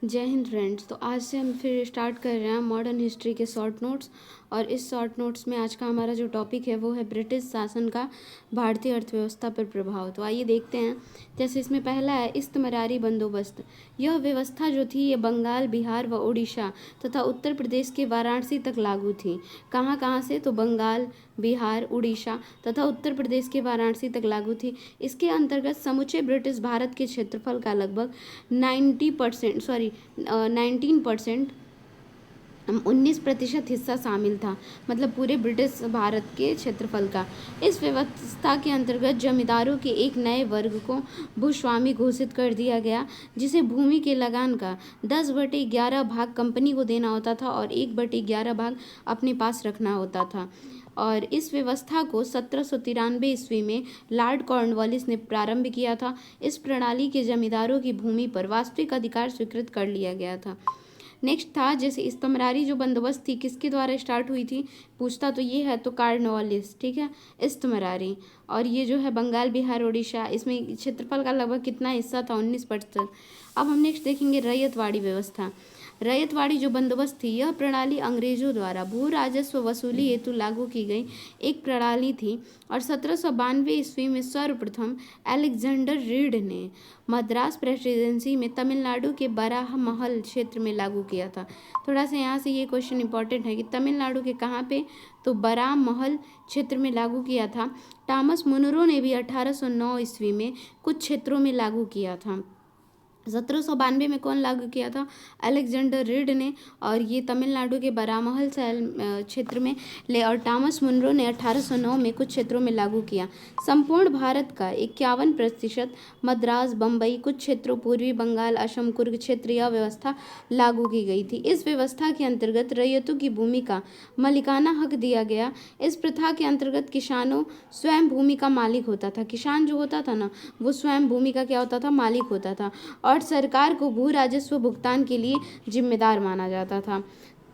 जय हिंद फ्रेंड्स। तो आज से हम फिर स्टार्ट कर रहे हैं मॉडर्न हिस्ट्री के शॉर्ट नोट्स। और इस शॉर्ट नोट्स में आज का हमारा जो टॉपिक है वो है ब्रिटिश शासन का भारतीय अर्थव्यवस्था पर प्रभाव। तो आइए देखते हैं। जैसे इसमें पहला है इस्तमरारी बंदोबस्त। यह व्यवस्था जो थी ये बंगाल, बिहार व उड़ीसा तथा उत्तर प्रदेश के वाराणसी तक लागू थी। कहाँ कहाँ से? तो बंगाल, बिहार, उड़ीसा तथा उत्तर प्रदेश के वाराणसी तक लागू थी। इसके अंतर्गत समूचे ब्रिटिश भारत के क्षेत्रफल का लगभग 19% हिस्सा शामिल था, मतलब पूरे ब्रिटिश भारत के क्षेत्रफल का। इस व्यवस्था के अंतर्गत जमींदारों के एक नए वर्ग को भूस्वामी घोषित कर दिया गया, जिसे भूमि के लगान का 10/11 भाग कंपनी को देना होता था और 1/11 भाग अपने पास रखना होता था। और इस व्यवस्था को 1793 ईस्वी में लॉर्ड कॉर्नवालिस ने प्रारंभ किया था। इस प्रणाली के जमींदारों की भूमि पर वास्तविक अधिकार स्वीकृत कर लिया गया था। नेक्स्ट था जैसे इस्तमरारी जो बंदोबस्त थी किसके द्वारा स्टार्ट हुई थी, पूछता तो ये है तो कॉर्नवालिस, ठीक है, इस्तमरारी। और ये जो है बंगाल, बिहार, उड़ीसा, इसमें क्षेत्रफल का लगभग कितना हिस्सा था? 19%। अब हम नेक्स्ट देखेंगे रैयतवाड़ी व्यवस्था। रैयतवाड़ी जो बंदोबस्त थी यह प्रणाली अंग्रेजों द्वारा भू राजस्व वसूली हेतु लागू की गई एक प्रणाली थी और 1792 ईस्वी में सर्वप्रथम अलेक्जेंडर रीड ने मद्रास प्रेसिडेंसी में तमिलनाडु के बराहमहल क्षेत्र में लागू किया था। थोड़ा सा यहाँ से ये क्वेश्चन इंपॉर्टेंट है कि तमिलनाडु के कहाँ पे? तो बराहमहल क्षेत्र में लागू किया था। टॉमस मुनरो ने भी 1809 ईस्वी में कुछ क्षेत्रों में लागू किया था। 1792 में कौन लागू किया था? अलेक्जेंडर रीड ने। और ये तमिलनाडु के बरामहल क्षेत्र में ले और टॉमस मुनरो ने 1809 में कुछ क्षेत्रों में लागू किया। संपूर्ण भारत का 51%, मद्रास, बम्बई, कुछ क्षेत्रों, पूर्वी बंगाल, असम, कुर्ग क्षेत्र यह व्यवस्था लागू की गई थी। इस व्यवस्था के अंतर्गत रैयतों की भूमि का मालिकाना हक दिया गया। इस प्रथा के अंतर्गत किसानों स्वयं भूमि का मालिक होता था। किसान जो होता था ना वो स्वयं भूमि का क्या होता था? मालिक होता था। और सरकार को भू राजस्व भुगतान के लिए जिम्मेदार माना जाता था।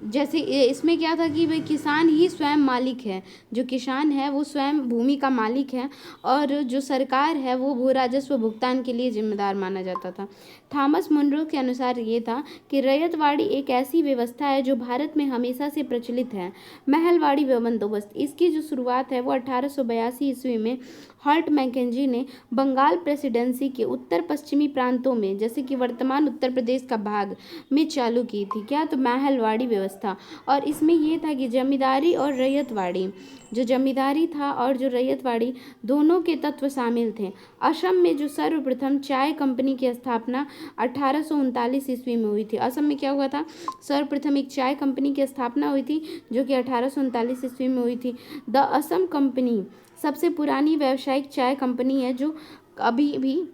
जैसे इसमें क्या था कि भाई किसान ही स्वयं मालिक है, जो किसान है वो स्वयं भूमि का मालिक है और जो सरकार है वो भू राजस्व भुगतान के लिए जिम्मेदार माना जाता था। थॉमस मुनरो के अनुसार ये था कि रैयतवाड़ी एक ऐसी व्यवस्था है जो भारत में हमेशा से प्रचलित है। महलवाड़ी बंदोबस्त, इसकी जो शुरुआत है वो 1882 ईस्वी में हॉल्ट मैकेंजी ने बंगाल प्रेसिडेंसी के उत्तर पश्चिमी प्रांतों में, जैसे कि वर्तमान उत्तर प्रदेश का भाग में चालू की थी। क्या? तो महलवाड़ी व्यवस्था। और इसमें ये था कि जमींदारी और रैयतवाड़ी, जो जमींदारी था और जो रैयतवाड़ी, दोनों के तत्व शामिल थे। असम में जो सर्वप्रथम चाय कंपनी की स्थापना 1839 ईस्वी में हुई थी। असम में क्या हुआ था? सर्वप्रथम एक चाय कंपनी की स्थापना हुई थी जो कि 1839 ईस्वी में हुई थी। द असम कंपनी सबसे पुरानी व्यावसायिक चाय कंपनी है जो अभी भी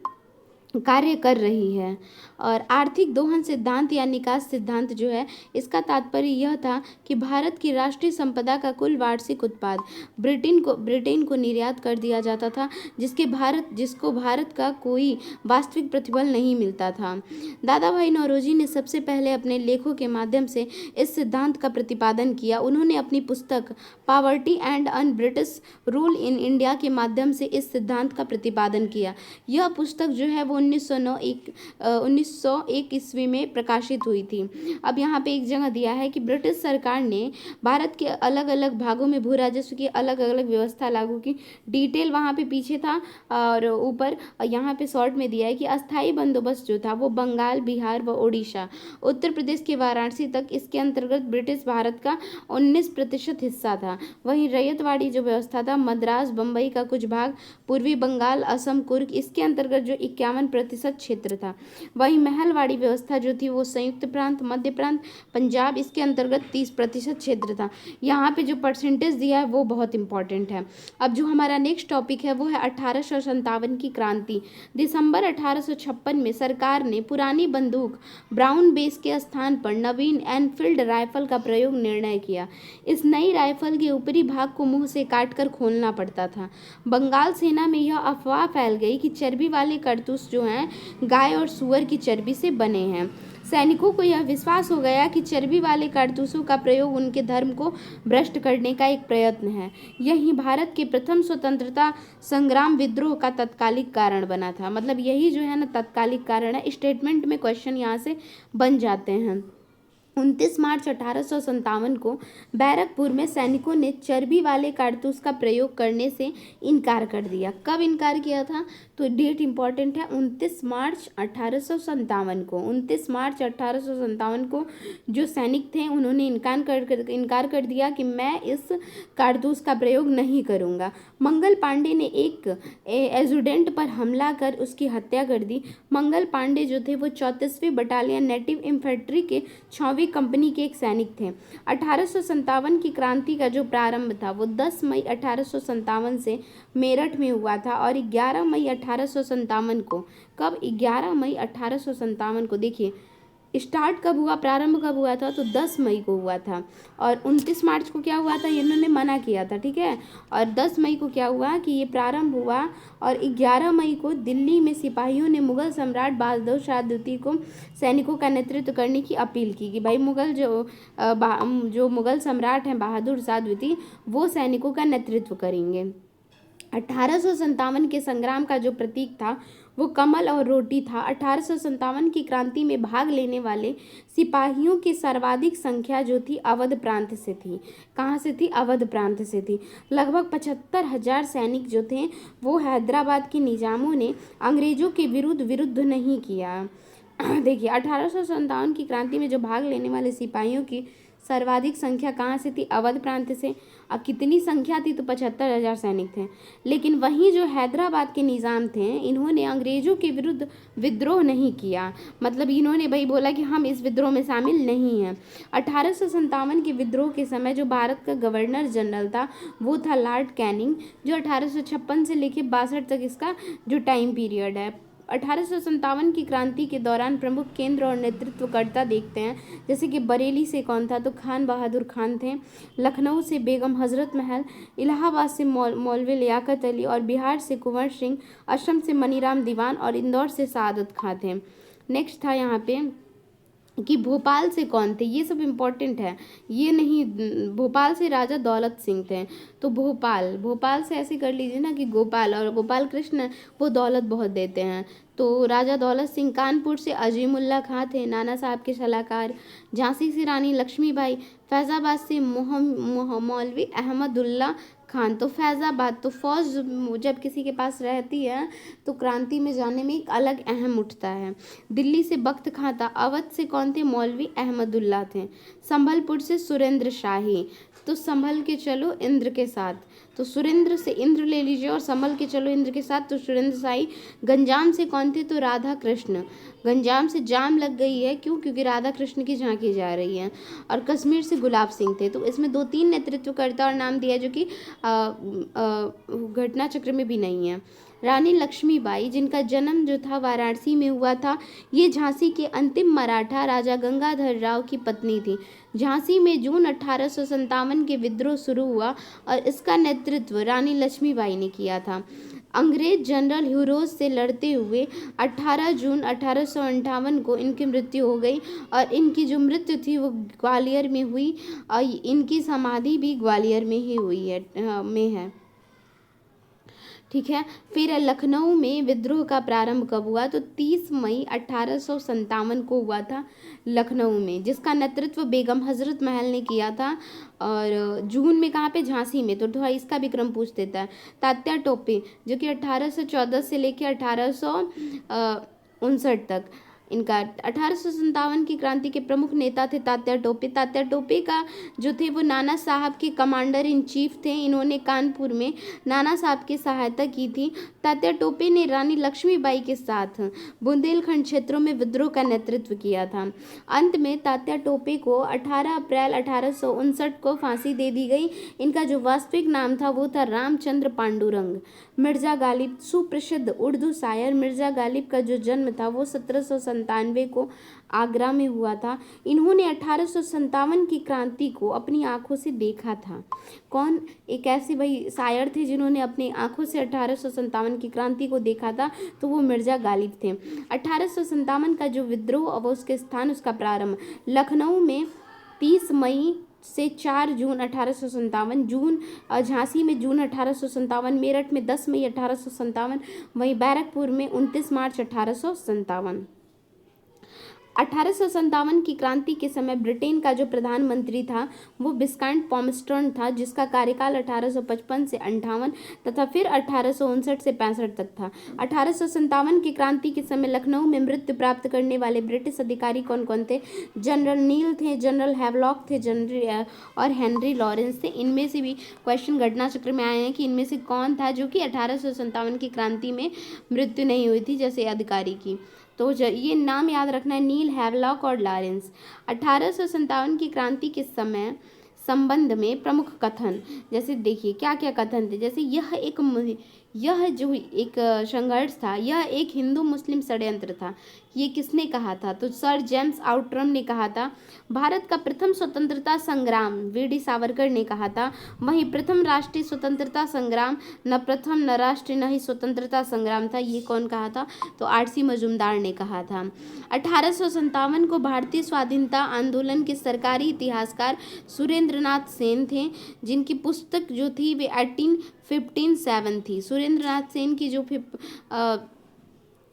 कार्य कर रही है। और आर्थिक दोहन सिद्धांत या निकास सिद्धांत जो है इसका तात्पर्य यह था कि भारत की राष्ट्रीय संपदा का कुल वार्षिक उत्पाद ब्रिटेन को निर्यात कर दिया जाता था, जिसको भारत का कोई वास्तविक प्रतिफल नहीं मिलता था। दादा भाई नौरोजी ने सबसे पहले अपने लेखों के माध्यम से इस सिद्धांत का प्रतिपादन किया। उन्होंने अपनी पुस्तक poverty and un British rule in India के माध्यम से इस सिद्धांत का प्रतिपादन किया। यह पुस्तक जो है वो 1901 ईस्वी में प्रकाशित हुई थी। अब यहाँ पे एक जगह दिया है कि ब्रिटिश सरकार ने भारत के अलग अलग भागों में भू राजस्व की अलग अलग व्यवस्था लागू की। डिटेल वहाँ पे पीछे था और ऊपर यहाँ पे शॉर्ट में दिया है कि अस्थायी बंदोबस्त जो था वो बंगाल, बिहार व उड़ीसा, उत्तर प्रदेश के वाराणसी तक, इसके अंतर्गत ब्रिटिश भारत का 19% हिस्सा था। वहीं रैयतवाड़ी जो व्यवस्था था मद्रास, बम्बई का कुछ भाग, पूर्वी बंगाल, असम, कुर्ग, इसके अंतर्गत जो 51% क्षेत्र था। वहीं महलवाड़ी व्यवस्था जो थी वो संयुक्त प्रांत, मध्य प्रांत, पंजाब, इसके अंतर्गत 30% क्षेत्र था। यहाँ पे जो परसेंटेज दिया है वो बहुत इंपॉर्टेंट है। अब जो हमारा नेक्स्ट टॉपिक है वो है 1857 की क्रांति। दिसंबर 1856 में सरकार ने पुरानी बंदूक ब्राउन बेस के स्थान पर नवीन एनफील्ड राइफल का प्रयोग निर्णय किया। इस नई राइफल के ऊपरी भाग को मुंह से काटकर खोलना पड़ता था। बंगाल सेना में यह अफवाह फैल गई कि चर्बी वाले कारतूस जो हैं गाय और सूअर की चर्बी से बने हैं। सैनिकों को यह विश्वास हो गया कि चर्बी वाले कारतूसों का प्रयोग उनके धर्म को भ्रष्ट करने का एक प्रयत्न है। यही भारत के प्रथम स्वतंत्रता संग्राम विद्रोह का तत्कालिक कारण बना था। मतलब यही जो है ना तत्कालिक कारण है। स्टेटमेंट में क्वेश्चन यहाँ से बन जाते हैं। 29 मार्च 1857 को बैरकपुर में सैनिकों ने चर्बी वाले कारतूस का प्रयोग करने से इनकार कर दिया। कब इनकार किया था? तो डेट इंपॉर्टेंट है, 29 मार्च 1857 को। 29 मार्च 1857 को जो सैनिक थे उन्होंने इनकार कर दिया कि मैं इस कारतूस का प्रयोग नहीं करूँगा। मंगल पांडे ने एक एजुडेंट पर हमला कर उसकी हत्या कर दी। मंगल पांडे जो थे वो 34वीं बटालियन नेटिव इन्फेंट्री के 6वीं कंपनी के एक सैनिक थे। 1857 की क्रांति का जो प्रारंभ था वो 10 मई 1857 से मेरठ में हुआ था और 11 मई 1857 को, कब? 11 मई 1857 को। देखिए स्टार्ट कब हुआ, प्रारंभ कब हुआ था? तो 10 मई को हुआ था। और 29 मार्च को क्या हुआ था? इन्होंने मना किया था, ठीक है। और 10 मई को क्या हुआ कि ये प्रारंभ हुआ और 11 मई को दिल्ली में सिपाहियों ने मुगल सम्राट बहादुर शाह द्वितीय को सैनिकों का नेतृत्व करने की अपील की कि भाई मुगल जो मुगल सम्राट हैं बहादुर शाह द्वितीय, वो सैनिकों का नेतृत्व करेंगे। 1857 के संग्राम का जो प्रतीक था वो कमल और रोटी था। 1857 की क्रांति में भाग लेने वाले सिपाहियों की सर्वाधिक संख्या जो थी अवध प्रांत से थी। कहाँ से थी? अवध प्रांत से थी। लगभग 75,000 सैनिक जो थे वो हैदराबाद के निजामों ने अंग्रेजों के विरुद्ध नहीं किया। देखिए 1857 की क्रांति में जो भाग लेने वाले सिपाहियों की सर्वाधिक संख्या कहाँ से थी? अवध प्रांत से। अब कितनी संख्या थी? तो 75,000 सैनिक थे। लेकिन वहीं जो हैदराबाद के निज़ाम थे इन्होंने अंग्रेजों के विरुद्ध विद्रोह नहीं किया। मतलब इन्होंने भाई बोला कि हम इस विद्रोह में शामिल नहीं हैं। 1857 के विद्रोह के समय जो भारत का गवर्नर जनरल था वो था लॉर्ड कैनिंग, जो 1856 से लेकर 62 तक इसका जो टाइम पीरियड है। 1857 की क्रांति के दौरान प्रमुख केंद्र और नेतृत्वकर्ता देखते हैं, जैसे कि बरेली से कौन था? तो खान बहादुर खान थे। लखनऊ से बेगम हजरत महल, इलाहाबाद से मौलवी लियाकत अली और बिहार से कुंवर सिंह, असम से मनीराम दीवान और इंदौर से सादत खां थे। नेक्स्ट था यहाँ पे कि भोपाल से कौन थे? ये सब इम्पोर्टेंट है, ये नहीं। भोपाल से राजा दौलत सिंह थे। तो भोपाल से ऐसे कर लीजिए ना कि गोपाल, और गोपाल कृष्ण वो दौलत बहुत देते हैं। तो राजा दौलत सिंह। कानपुर से अजीमुल्ला खां थे, नाना साहब के सलाहकार। झांसी से रानी लक्ष्मीबाई। फैज़ाबाद से मौलवी अहमदुल्ला खान। तो फैज़ाबाद, तो फौज जब किसी के पास रहती है तो क्रांति में जाने में एक अलग अहम उठता है। दिल्ली से बख्त खां था। अवध से कौन थे? मौलवी अहमदुल्ला थे। संभलपुर से सुरेंद्र शाही। तो संभल के चलो इंद्र के साथ, तो सुरेंद्र से इंद्र ले लीजिए और संभल के चलो इंद्र के साथ, तो सुरेंद्र शाही। गंजाम से कौन थे? तो राधा कृष्ण। गंजाम से जाम लग गई है, क्यों? क्योंकि राधा कृष्ण की झांकी जा रही है। और कश्मीर से गुलाब सिंह थे। तो इसमें 2-3 नेतृत्वकर्ता और नाम दिया जो कि घटना चक्र में भी नहीं है। रानी लक्ष्मीबाई, जिनका जन्म जो था वाराणसी में हुआ था, ये झांसी के अंतिम मराठा राजा गंगाधर राव की पत्नी थी। झांसी में जून 1857 के विद्रोह शुरू हुआ और इसका नेतृत्व रानी लक्ष्मीबाई ने किया था। अंग्रेज जनरल ह्यूरोज से लड़ते हुए 18 जून 1858 को इनकी मृत्यु हो गई और इनकी जो मृत्यु थी वो ग्वालियर में हुई और इनकी समाधि भी ग्वालियर में ही हुई है, ठीक है। फिर लखनऊ में विद्रोह का प्रारंभ कब हुआ? तो 30 मई 1857 को हुआ था लखनऊ में, जिसका नेतृत्व बेगम हजरत महल ने किया था। और जून में कहाँ पे? झांसी में। तो थोड़ा इसका भी क्रम पूछ देता है। तात्या टोपे, जो कि 1814 से लेकर 1859 तक, इनका 1857 की क्रांति के प्रमुख नेता थे तात्या टोपे। तात्या टोपे का जो थे वो नाना साहब के कमांडर इन चीफ थे। इन्होंने कानपुर में नाना साहब की सहायता की थी। तात्या टोपे ने रानी लक्ष्मीबाई के साथ बुंदेलखंड क्षेत्रों में विद्रोह का नेतृत्व किया था। अंत में तात्या टोपे को 18 अप्रैल 1859 को फांसी दे दी गई। इनका जो वास्तविक नाम था वो था रामचंद्र पांडुरंग। मिर्ज़ा गालिब, सुप्रसिद्ध उर्दू शायर मिर्ज़ा गालिब का जो जन्म था वो 1797 को आगरा में हुआ था। इन्होंने 1857 की क्रांति को अपनी आंखों से देखा था। कौन? एक ऐसे भाई शायर थे जिन्होंने अपनी आंखों से 1857 की क्रांति को देखा था, तो वो मिर्ज़ा गालिब थे। 1857 का जो विद्रोह और उसके स्थान, उसका प्रारंभ लखनऊ में 30 मई से 4 जून 1857, झांसी में जून 1857, मेरठ में 10 मई 1857, वहीं बैरकपुर में 29 मार्च 1857। 1857 की क्रांति के समय ब्रिटेन का जो प्रधानमंत्री था वो विस्काउंट पॉमस्टर्न था, जिसका कार्यकाल 1855 से 58 तथा फिर 1859 से 65 तक था। 1857 की क्रांति के समय लखनऊ में मृत्यु प्राप्त करने वाले ब्रिटिश अधिकारी कौन कौन थे? जनरल नील थे, जनरल हैवलॉक थे, जनरल और हेनरी लॉरेंस थे। इनमें से भी क्वेश्चन घटना चक्र में आए हैं कि इनमें से कौन था जो कि 1857 की क्रांति में मृत्यु नहीं हुई थी जैसे अधिकारी की। तो ये नाम याद रखना है, नील, हैवलॉक और लॉरेंस। 1857 की क्रांति के समय संबंध में प्रमुख कथन, जैसे देखिए क्या क्या कथन थे। जैसे यह जो एक संघर्ष था, यह एक हिंदू मुस्लिम षड्यंत्र था। ये किसने कहा था? तो सर जेम्स आउट्रम ने कहा था। भारत का प्रथम स्वतंत्रता संग्राम वीडी सावरकर ने कहा था। वहीं प्रथम राष्ट्रीय स्वतंत्रता संग्राम न प्रथम न राष्ट्रीय न ही स्वतंत्रता संग्राम था, ये कौन कहा था? तो आरसी मजूमदार ने कहा था। 1857 को भारतीय स्वाधीनता आंदोलन के सरकारी इतिहासकार सुरेंद्रनाथ सेन थे, जिनकी पुस्तक जो थी वे 1857 थी। सुरेंद्रनाथ सेन की जो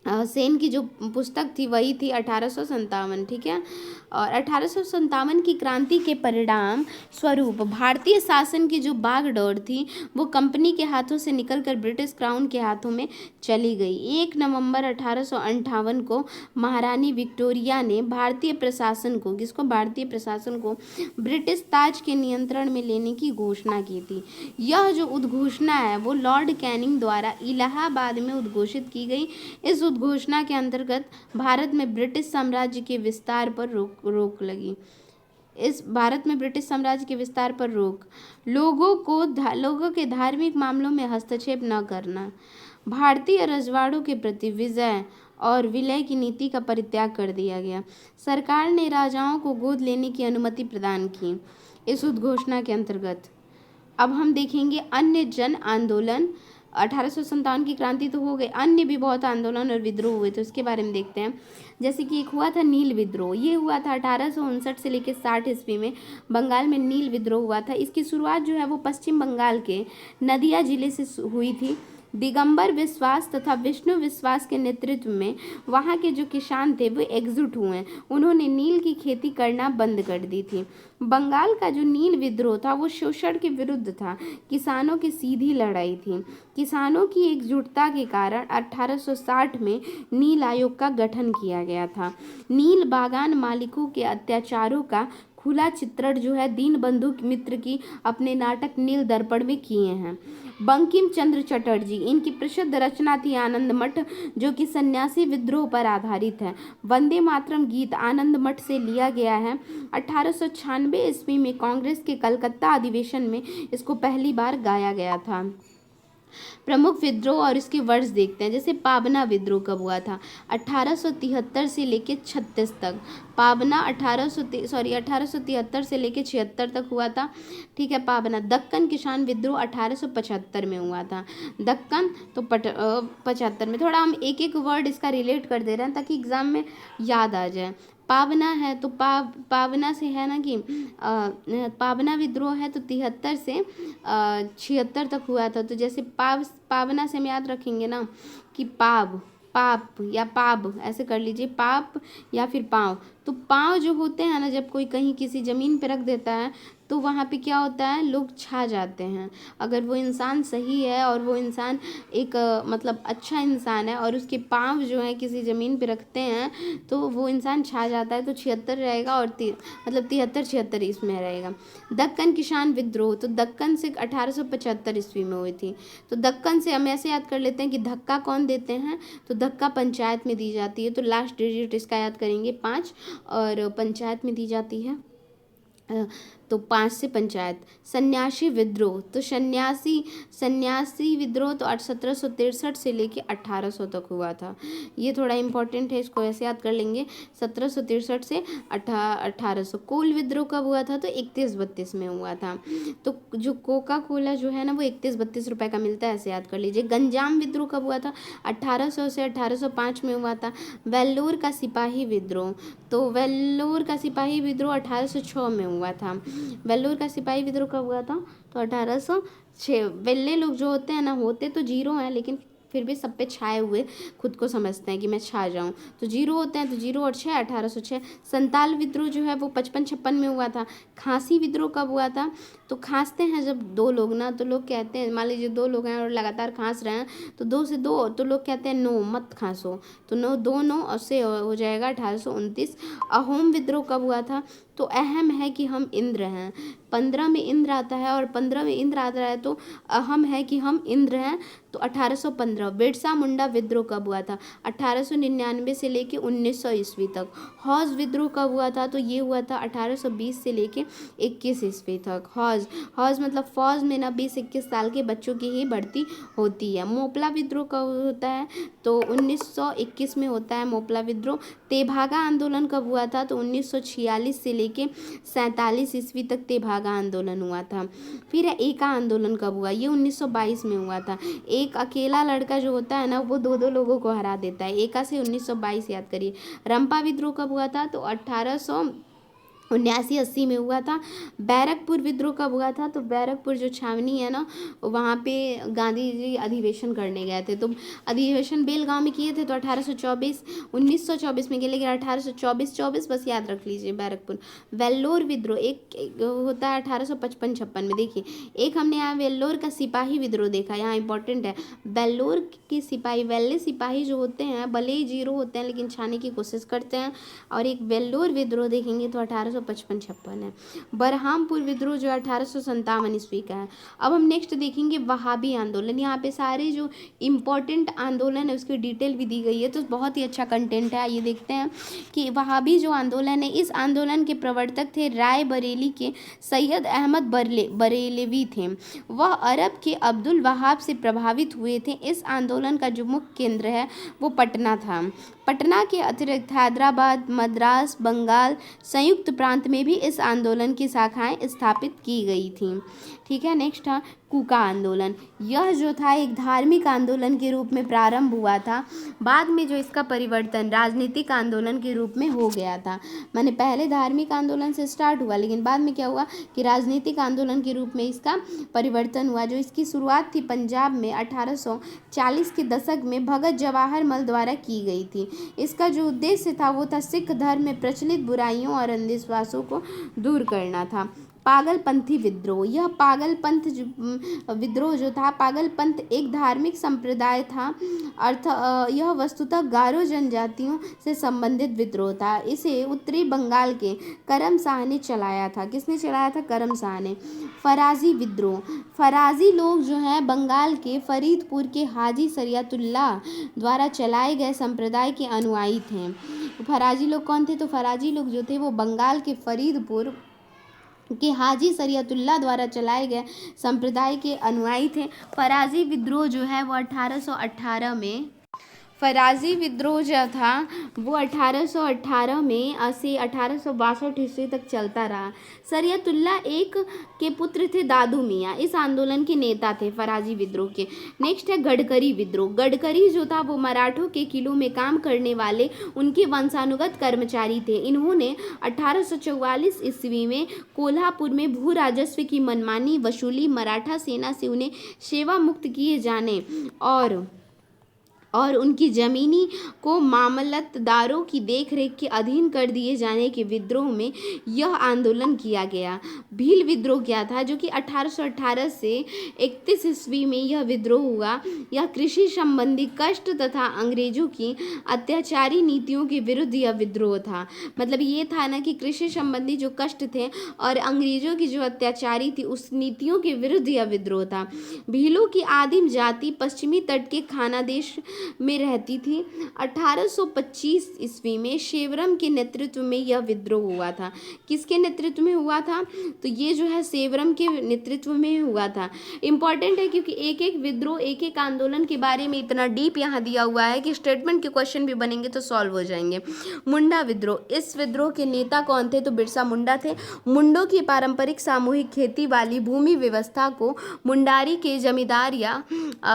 सेन की जो पुस्तक थी वही थी 1857, ठीक है। और 1857 की क्रांति के परिणाम स्वरूप भारतीय शासन की जो बागडोर थी वो कंपनी के हाथों से निकलकर ब्रिटिश क्राउन के हाथों में चली गई। 1 नवंबर 1858 को महारानी विक्टोरिया ने भारतीय प्रशासन को, किसको? भारतीय प्रशासन को ब्रिटिश ताज के नियंत्रण में लेने की घोषणा की थी। यह जो उद्घोषणा है वो लॉर्ड कैनिंग द्वारा इलाहाबाद में उद्घोषित की गई। इस उद्घोषणा के अंतर्गत भारत में ब्रिटिश साम्राज्य के विस्तार पर रोक लगी। इस भारत में ब्रिटिश साम्राज्य के विस्तार पर रोक, लोगों के धार्मिक मामलों में हस्तक्षेप न करना, भारतीय रजवाड़ों के प्रति विजय और विलय की नीति का परित्याग कर दिया गया। सरकार ने राजाओं को गोद लेने की अनुमति प्रदान की इस उद्घोषणा के अंतर्गत। अब हम देखेंगे अन्य जन आंदोलन। 1857 की क्रांति तो हो गई, अन्य भी बहुत आंदोलन और विद्रोह हुए थे, उसके बारे में देखते हैं। जैसे कि एक हुआ था नील विद्रोह। ये हुआ था 1859 से लेकर 60 ईस्वी में बंगाल में नील विद्रोह हुआ था। इसकी शुरुआत जो है वो पश्चिम बंगाल के नदिया जिले से हुई थी। दिगंबर विश्वास तथा विष्णु विश्वास के नेतृत्व में वहाँ के जो किसान थे वो एकजुट हुए। उन्होंने नील की खेती करना बंद कर दी थी। बंगाल का जो नील विद्रोह था वो शोषण के विरुद्ध था, किसानों की सीधी लड़ाई थी। किसानों की एकजुटता के कारण 1860 में नील आयोग का गठन किया गया था। नील बागान मालिकों के अत्याचारों का खुला चित्रण जो है दीनबंधु मित्र की अपने नाटक नील दर्पण में किए हैं। बंकिम चंद्र चटर्जी, इनकी प्रसिद्ध रचना थी आनंद मठ, जो कि सन्यासी विद्रोह पर आधारित है। वंदे मातरम गीत आनंद मठ से लिया गया है। 1896 ईस्वी में कांग्रेस के कलकत्ता अधिवेशन में इसको पहली बार गाया गया था। प्रमुख विद्रोह और इसके वर्ष देखते हैं। जैसे पाबना विद्रोह कब हुआ था? 1873 से लेके 36 तक। पाबना 1873 से लेके 76 तक हुआ था, ठीक है। पाबना। दक्कन किसान विद्रोह 1875 में हुआ था। दक्कन तो 75 में। थोड़ा हम एक एक वर्ड इसका रिलेट कर दे रहे हैं ताकि एग्जाम में याद आ जाए। पाबना है तो पाबना से है ना कि पाबना विद्रोह है तो 73 से 76 तक हुआ था। तो जैसे पाबना से हम याद रखेंगे ना कि पाप या पाब, ऐसे कर लीजिए, पाप या फिर पाँव। तो पाँव जो होते हैं ना, जब कोई कहीं किसी ज़मीन पे रख देता है तो वहाँ पे क्या होता है, लोग छा जाते हैं। अगर वो इंसान सही है और वो इंसान एक मतलब अच्छा इंसान है और उसके पाँव जो है किसी ज़मीन पे रखते हैं तो वो इंसान छा जाता है। तो 76 रहेगा और मतलब 73-76 इसमें रहेगा। दक्कन किसान विद्रोह तो दक्कन से 1875 ईस्वी में हुई थी। तो दक्कन से हम ऐसे याद कर लेते हैं कि धक्का कौन देते हैं, तो धक्का पंचायत में दी जाती है। तो लास्ट डिजिट इसका याद करेंगे 5 और पंचायत में दी जाती है। तो 5 से पंचायत। सन्यासी विद्रोह, तो सन्यासी विद्रोह तो 1763 से लेके 1800 तक हुआ था। ये थोड़ा इंपॉर्टेंट है, इसको ऐसे याद कर लेंगे, 1763 से 1800। कोल विद्रोह कब हुआ था? तो 31-32 में हुआ था। तो जो कोका कोला जो है ना वो 31-32 रुपए का मिलता है, ऐसे याद कर लीजिए। गंजाम विद्रोह कब हुआ था? 1800 से 1805 में हुआ था। वेल्लोर का सिपाही विद्रोह, तो वेल्लोर का सिपाही विद्रोह 1806 में हुआ था। वेल्लोर का सिपाही विद्रोह कब हुआ था? तो 1806। वेल्ले लोग जो होते हैं ना, होते तो जीरो हैं लेकिन फिर भी सब पे छाए हुए खुद को समझते हैं कि मैं छा जाऊं, तो जीरो होते हैं, तो 0 और 6 1806। संताल विद्रोह जो है वो 55-56 में हुआ था। खांसी विद्रोह कब हुआ था? तो खांसते हैं जब दो लोग ना, तो लोग कहते हैं, मान लीजिए 2 लोग हैं और लगातार खांस रहे हैं, तो 2 से 2, तो लोग कहते हैं नो मत खांसो, तो 9 और से हो जाएगा 1829। अहोम विद्रोह कब हुआ था? तो अहम है कि हम इंद्र हैं, 15 में इंद्र आता है, और 15 में इंद्र आता है तो अहम है कि हम इंद्र हैं, तो 1815। बिरसा मुंडा विद्रोह कब हुआ था? 1899 से लेके 1900 ईस्वी तक। हौज विद्रोह कब हुआ था? तो ये हुआ था 1820 से लेके 21 ईस्वी तक। हौज मतलब फौज में ना 20-21 साल के बच्चों की ही भर्ती होती है। मोपला विद्रोह कब होता है? तो 1921 में होता है मोपला विद्रोह। तेभागा आंदोलन कब हुआ था? तो 1946 से लेके 47 ईस्वी तक तेभागा आंदोलन हुआ था। फिर एका आंदोलन कब हुआ? ये 1922 में हुआ था। एक अकेला लड़का जो होता है ना वो 2-2 लोगों को हरा देता है। एका से 1922 याद करिए। रंपा विद्रोह कब हुआ था? तो 1879-80 में हुआ था। बैरकपुर विद्रोह कब हुआ था? तो बैरकपुर जो छावनी है ना, वहाँ पे गांधी जी अधिवेशन करने गए थे, तो अधिवेशन बेलगांव में किए थे, तो 1924 में किए, लेकिन 1824 बस याद रख लीजिए बैरकपुर। वेल्लोर विद्रोह एक होता है 1855-56 में। देखिए, एक हमने यहाँ वेल्लोर का सिपाही विद्रोह देखा, यहाँ इंपॉर्टेंट है। वेल्लोर के सिपाही, वेल्ले सिपाही जो होते हैं भले ही जीरो होते हैं लेकिन छाने की कोशिश करते हैं, और एक वेल्लोर विद्रोह देखेंगे तो 1855-56 है। बरहामपुर विद्रोह जो 1857 ईस्वी का है। अब हम नेक्स्ट देखेंगे वहाबी आंदोलन। यहाँ पे सारे जो इम्पोर्टेंट आंदोलन है उसकी डिटेल भी दी गई है, तो बहुत ही अच्छा कंटेंट है। ये देखते हैं कि वहाबी जो आंदोलन है, इस आंदोलन के प्रवर्तक थे राय बरेली के सैयद अहमद बरेलवी थे। वह अरब के अब्दुल वहाब से प्रभावित हुए थे। इस आंदोलन का जो मुख्य केंद्र है वो पटना था। पटना के अतिरिक्त हैदराबाद, मद्रास, बंगाल, संयुक्त प्रांत में भी इस आंदोलन की शाखाएं स्थापित की गई थीं। ठीक है, नेक्स्ट था कूका आंदोलन। यह जो था एक धार्मिक आंदोलन के रूप में प्रारंभ हुआ था, बाद में जो इसका परिवर्तन राजनीतिक आंदोलन के रूप में हो गया था। माने पहले धार्मिक आंदोलन से स्टार्ट हुआ, लेकिन बाद में क्या हुआ कि राजनीतिक आंदोलन के रूप में इसका परिवर्तन हुआ। जो इसकी शुरुआत थी पंजाब में 1840 के दशक में भगत जवाहर मल द्वारा की गई थी। इसका जो उद्देश्य था वो था सिख धर्म में प्रचलित बुराइयों और अंधविश्वासों को दूर करना था। पागलपंथी विद्रोह, यह पागलपंथ विद्रोह जो था, पागलपंथ एक धार्मिक संप्रदाय था, यह वस्तुतः गारो जनजातियों से संबंधित विद्रोह था। इसे उत्तरी बंगाल के करम शाह ने चलाया था। किसने चलाया था? करम शाह ने। फराजी विद्रोह, फराजी लोग जो हैं बंगाल के फरीदपुर के हाजी शरियतुल्लाह द्वारा चलाए गए संप्रदाय के अनुयायी थे। फराजी लोग कौन थे? तो फराजी लोग जो थे वो बंगाल के फरीदपुर के हाजी शरियतुल्लाह द्वारा चलाए गए संप्रदाय के अनुयायी थे। फराजी विद्रोह जो है वो 1818 में, फराजी विद्रोह जो था वो 1818 में से 1862 ईस्वी तक चलता रहा। शरियतुल्लाह एक के पुत्र थे दादू मियाँ, इस आंदोलन के नेता थे फराजी विद्रोह के। नेक्स्ट है गडकरी विद्रोह। गडकरी जो था वो मराठों के किलों में काम करने वाले उनके वंशानुगत कर्मचारी थे। इन्होंने 1844 ईस्वी में कोल्हापुर में भू राजस्व की मनमानी वसूली, मराठा सेना से उन्हें सेवा मुक्त किए जाने और उनकी ज़मीनी को मामलतदारों की देखरेख के अधीन कर दिए जाने के विद्रोह में यह आंदोलन किया गया। भील विद्रोह क्या था? जो कि 1818 से 31 ईस्वी में यह विद्रोह हुआ। यह कृषि संबंधी कष्ट तथा अंग्रेजों की अत्याचारी नीतियों के विरुद्ध यह विद्रोह था। मतलब ये था ना कि कृषि संबंधी जो कष्ट थे और अंग्रेजों की जो अत्याचारी थी उस नीतियों के विरुद्ध यह विद्रोह था। भीलों की आदिम जाति पश्चिमी तट के खानादेश में रहती थी। 1825 ईस्वी में सेवरम के नेतृत्व में यह विद्रोह हुआ था। किसके नेतृत्व में हुआ था? तो ये जो है सेवरम के नेतृत्व में हुआ था। इंपॉर्टेंट है क्योंकि एक एक विद्रोह, एक एक आंदोलन के बारे में इतना डीप यहाँ दिया हुआ है कि स्टेटमेंट के क्वेश्चन भी बनेंगे तो सॉल्व हो जाएंगे। मुंडा विद्रोह, इस विद्रोह के नेता कौन थे? तो बिरसा मुंडा थे। मुंडों की पारंपरिक सामूहिक खेती वाली भूमि व्यवस्था को मुंडारी के जमींदार या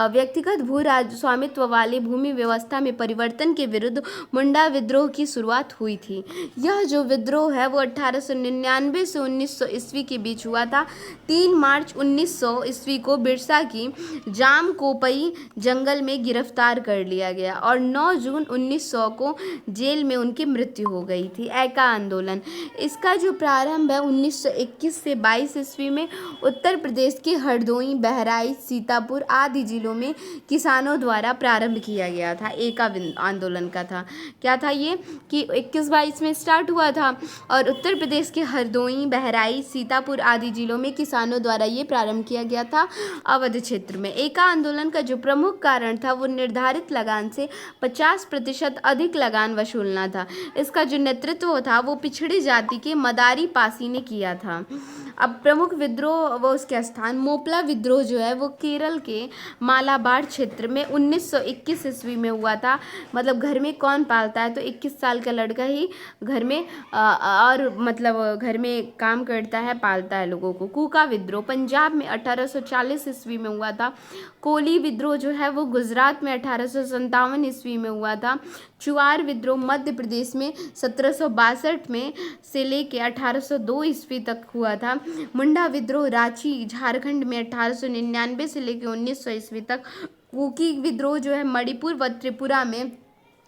व्यक्तिगत भू स्वामित्व वाली भूमि व्यवस्था में परिवर्तन के विरुद्ध मुंडा विद्रोह की शुरुआत हुई थी। यह जो विद्रोह है वो 1899 से 1900 ईस्वी के बीच हुआ था। 3 मार्च 1900 ईस्वी को बिरसा की जामकोपई जंगल में गिरफ्तार कर लिया गया और 9 जून 1900 को जेल में उनकी मृत्यु हो गई थी। ऐका आंदोलन, इसका जो प्रारंभ है 1921 से 22 ईस्वी में उत्तर प्रदेश के हरदोई, बहराइच, सीतापुर आदि जिलों में किसानों द्वारा प्रारंभ किया गया था। एका आंदोलन का था। क्या था ये कि 21-22 में स्टार्ट हुआ था और उत्तर प्रदेश के हरदोई, बहराइच, सीतापुर आदि जिलों में किसानों द्वारा ये प्रारंभ किया गया था अवध क्षेत्र में। एका आंदोलन का जो प्रमुख कारण था वो निर्धारित लगान से 50% अधिक लगान वसूलना था। इसका जो नेतृत्व था वो पिछड़ी जाति के मदारी पासी ने किया था। अब प्रमुख विद्रोह वो उसके स्थान, मोपला विद्रोह जो है वो केरल के मालाबार क्षेत्र में 1921 ईस्वी में हुआ था। मतलब घर में कौन पालता है? तो 21 साल का लड़का ही घर में और मतलब घर में काम करता है, पालता है लोगों को। कूका विद्रोह पंजाब में 1840 ईस्वी में हुआ था। कोली विद्रोह जो है वो गुजरात में 1857 ईस्वी में हुआ था। चुआर विद्रोह मध्य प्रदेश में 1762 में से लेके 1802 ईस्वी तक हुआ था। मुंडा विद्रोह रांची, झारखंड में 1899 से लेके 1900 ईस्वी तक। कुकी विद्रोह जो है मणिपुर व त्रिपुरा में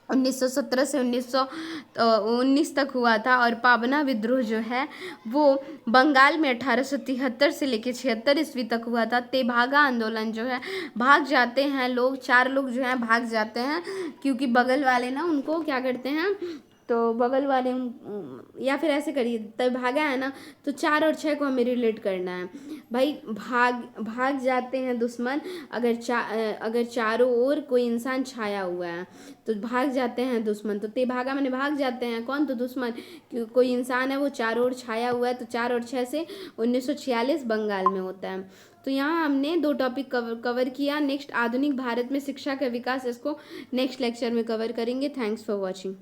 1917 से 1919 तक हुआ था। और पाबना विद्रोह जो है वो बंगाल में 1873 से लेकर 76 ईस्वी तक हुआ था। तेभागा आंदोलन जो है, भाग जाते हैं लोग, 4 लोग जो हैं भाग जाते हैं क्योंकि बगल वाले ना उनको क्या करते हैं, तो बगल वाले या फिर ऐसे करिए, तब भागा है ना, तो 4 और 6 को हमें रिलेट करना है भाई। भाग जाते हैं दुश्मन, अगर चारों ओर कोई इंसान छाया हुआ है तो भाग जाते हैं दुश्मन। तो तेभागा मैंने भाग जाते हैं कौन? तो दुश्मन। कोई इंसान है वो चारों ओर छाया हुआ है, तो 4 और 6 से 1946 बंगाल में होता है। तो यहाँ हमने 2 टॉपिक कवर किया। नेक्स्ट आधुनिक भारत में शिक्षा का विकास, इसको नेक्स्ट लेक्चर में कवर करेंगे। Thanks for watching.